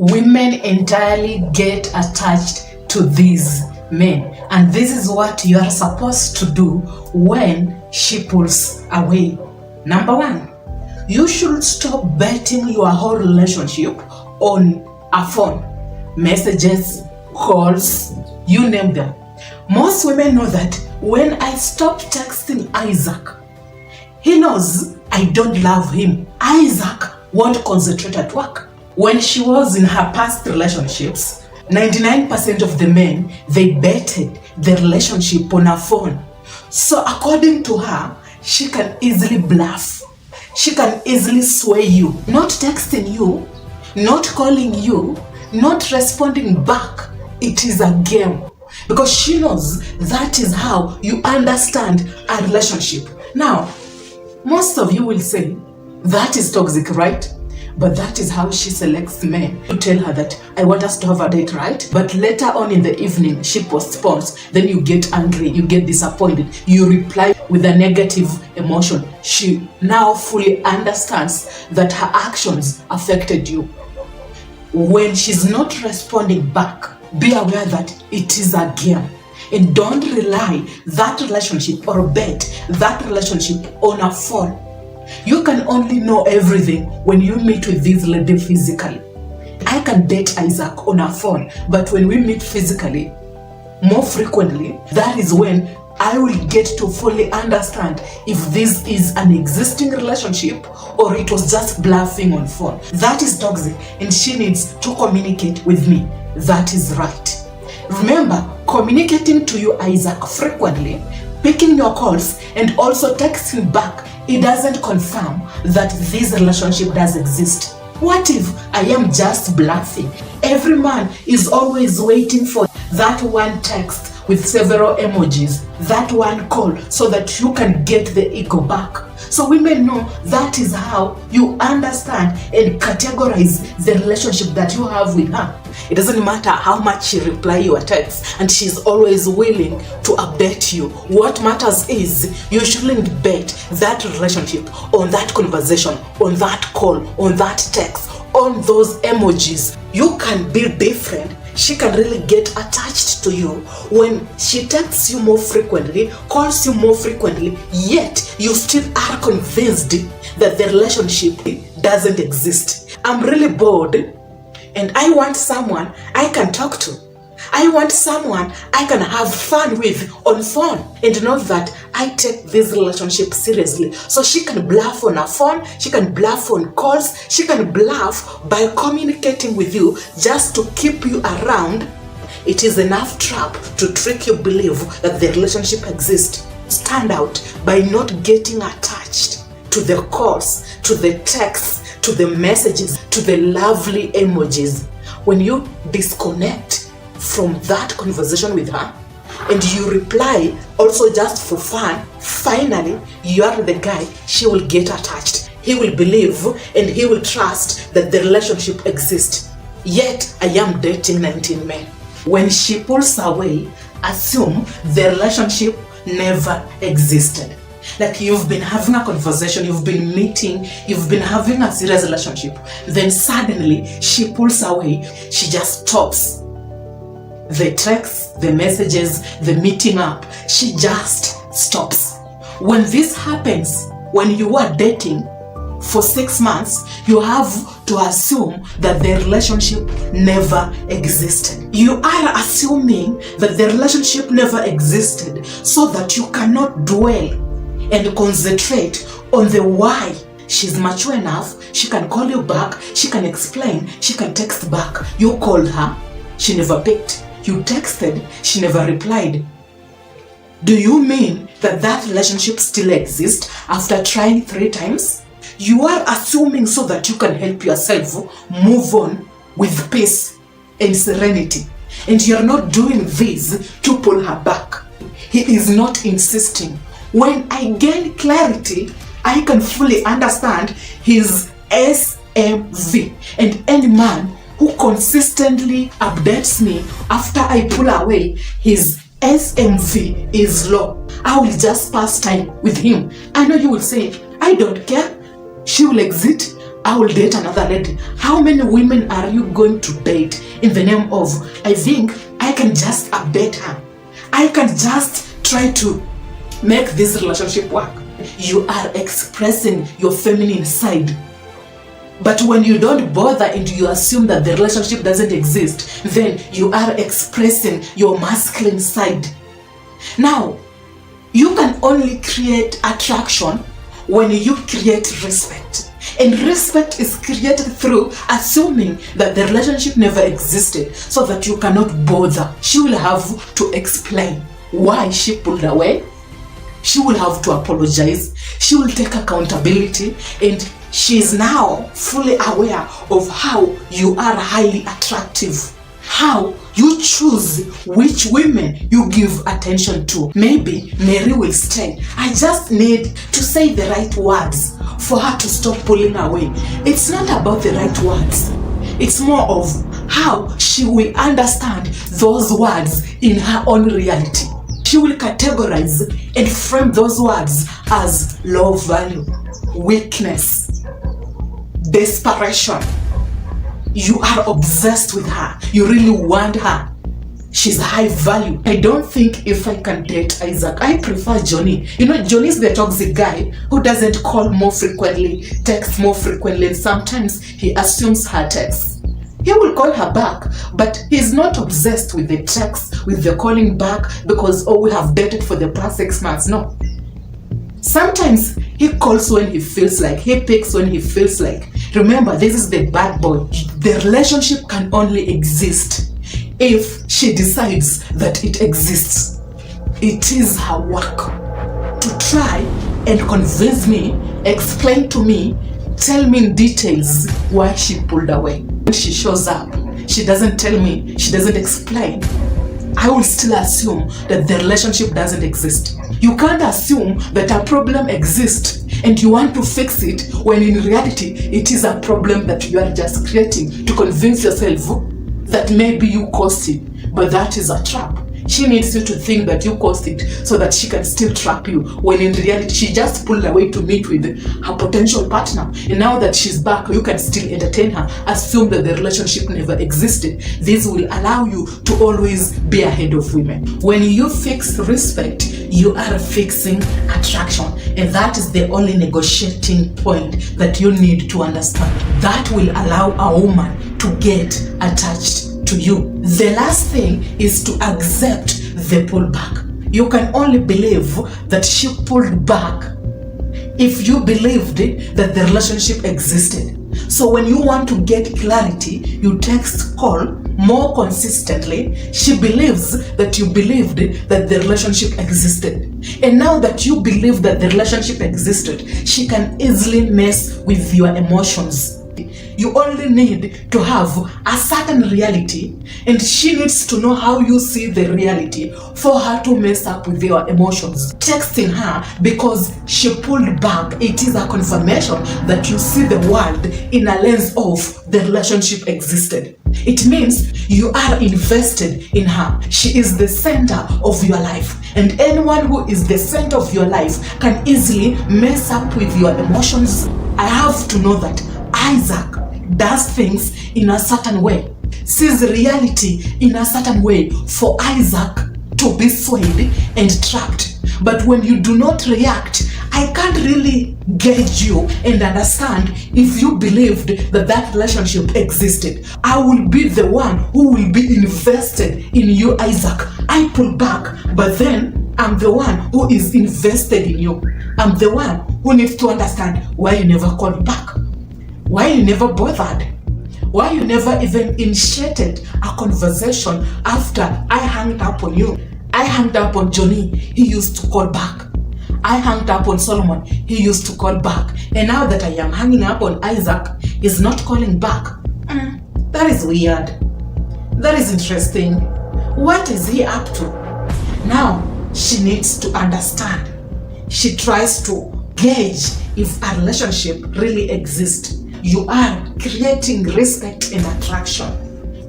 Women entirely get attached to these men, and this is what you are supposed to do when she pulls away. Number one, you should stop betting your whole relationship on a phone, messages, calls, you name them. Most women know that when I stop texting Isaac, he knows I don't love him. Isaac won't concentrate at work. When she was in her past relationships, 99% of the men, they betted the relationship on her phone. So according to her, she can easily bluff. She can easily sway you. Not texting you, not calling you, not responding back. It is a game. Because she knows that is how you understand a relationship. Now, most of you will say, that is toxic, right? But that is how she selects men. You tell her that, I want us to have a date, right? But later on in the evening, she postpones. Then you get angry, you get disappointed. You reply with a negative emotion. She now fully understands that her actions affected you. When she's not responding back, be aware that it is a game. And don't rely that relationship or bet that relationship on a phone. You can only know everything when you meet with this lady physically. I can date Isaac on a phone, but when we meet physically, more frequently, that is when I will get to fully understand if this is an existing relationship or it was just bluffing on phone. That is toxic, and she needs to communicate with me. That is right. Remember, communicating to you, Isaac, frequently, picking your calls, and also texting back, it doesn't confirm that this relationship does exist. What if I am just bluffing? Every man is always waiting for that one text with several emojis, that one call, so that you can get the ego back. So women know that is how you understand and categorize the relationship that you have with her. It doesn't matter how much she replies your text, and she's always willing to update you. What matters is you shouldn't bet that relationship on that conversation, on that call, on that text, on those emojis. You can be different. She can really get attached to you when she texts you more frequently, calls you more frequently, yet you still are convinced that the relationship doesn't exist. I'm really bored and I want someone I can talk to. I want someone I can have fun with on phone, and know that I take this relationship seriously. So she can bluff on her phone, she can bluff on calls, she can bluff by communicating with you just to keep you around. It is enough trap to trick you believe that the relationship exists. Stand out by not getting attached to the calls, to the texts, to the messages, to the lovely emojis. When you disconnect from that conversation with her and you reply also just for fun, finally you are the guy she will get attached. He will believe and he will trust that the relationship exists. Yet I am dating 19 men. When she pulls away, assume the relationship never existed. Like you've been having a conversation, you've been meeting, you've been having a serious relationship, then suddenly she pulls away, she just stops. The texts, the messages, the meeting up, she just stops. When this happens, when you are dating for 6 months, you have to assume that the relationship never existed. You are assuming that the relationship never existed so that you cannot dwell and concentrate on the why. She's mature enough, she can call you back, she can explain, she can text back. You called her, she never picked. You texted, she never replied. Do you mean that that relationship still exists after trying 3 times? You are assuming so that you can help yourself move on with peace and serenity. And you're not doing this to pull her back. He is not insisting. When I gain clarity, I can fully understand his SMV. And any man who consistently updates me after I pull away, his SMV is low. I will just pass time with him. I know you will say, I don't care. She will exit. I will date another lady. How many women are you going to date in the name of, I think I can just abet her, I can just try to make this relationship work? You are expressing your feminine side. But when you don't bother and you assume that the relationship doesn't exist, then you are expressing your masculine side. Now, you can only create attraction when you create respect. And respect is created through assuming that the relationship never existed, so that you cannot bother. She will have to explain why she pulled away. She will have to apologize. She will take accountability, and she is now fully aware of how you are highly attractive, how you choose which women you give attention to. Maybe Mary will stay. I just need to say the right words for her to stop pulling away. It's not about the right words. It's more of how she will understand those words in her own reality. She will categorize and frame those words as low value, weakness, desperation. You are obsessed with her. You really want her. She's high value. I don't think if I can date Isaac, I prefer Johnny. Johnny is the toxic guy who doesn't call more frequently, text more frequently, and sometimes he assumes her texts. He will call her back, but he's not obsessed with the text, with the calling back, because, we have dated for the past 6 months. No. Sometimes he calls when he feels like, he picks when he feels like. Remember, this is the bad boy. The relationship can only exist if she decides that it exists. It is her work to try and convince me, explain to me, tell me in details why she pulled away. When she shows up, she doesn't tell me, she doesn't explain. I will still assume that the relationship doesn't exist. You can't assume that a problem exists and you want to fix it, when in reality it is a problem that you are just creating to convince yourself that maybe you caused it. But that is a trap. She needs you to think that you caused it so that she can still trap you, when in reality she just pulled away to meet with her potential partner. And now that she's back, you can still entertain her, assume that the relationship never existed. This will allow you to always be ahead of women. When you fix respect, you are fixing attraction. And that is the only negotiating point that you need to understand. That will allow a woman to get attached to you. The last thing is to accept the pullback. You can only believe that she pulled back if you believed that the relationship existed. So when you want to get clarity, you text, call more consistently. She believes that you believed that the relationship existed. And now that you believe that the relationship existed, she can easily mess with your emotions. You only need to have a certain reality, and she needs to know how you see the reality for her to mess up with your emotions. Texting her because she pulled back, it is a confirmation that you see the world in a lens of the relationship existed. It means you are invested in her. She is the center of your life, and anyone who is the center of your life can easily mess up with your emotions. I have to know that Isaac does things in a certain way, sees reality in a certain way for Isaac to be swayed and trapped. But when you do not react, I can't really gauge you and understand if you believed that that relationship existed. I will be the one who will be invested in you, Isaac. I pull back, but then I'm the one who is invested in you. I'm the one who needs to understand why you never called back. Why you never bothered? Why you never even initiated a conversation after I hung up on you? I hung up on Johnny, he used to call back. I hung up on Solomon, he used to call back. And now that I am hanging up on Isaac, he's not calling back. That is weird. That is interesting. What is he up to? Now, she needs to understand. She tries to gauge if a relationship really exists. You are creating respect and attraction.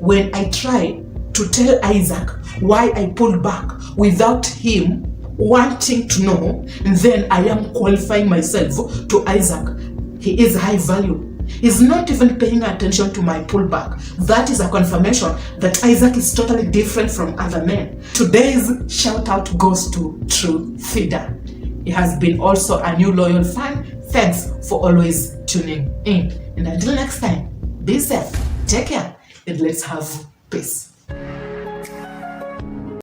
When I try to tell Isaac why I pulled back without him wanting to know, then I am qualifying myself to Isaac. He is high value. He's not even paying attention to my pullback. That is a confirmation that Isaac is totally different from other men. Today's shout out goes to True Feeder. He has been also a new loyal fan. Thanks for always tuning in. And until next time, be safe, take care, and let's have peace.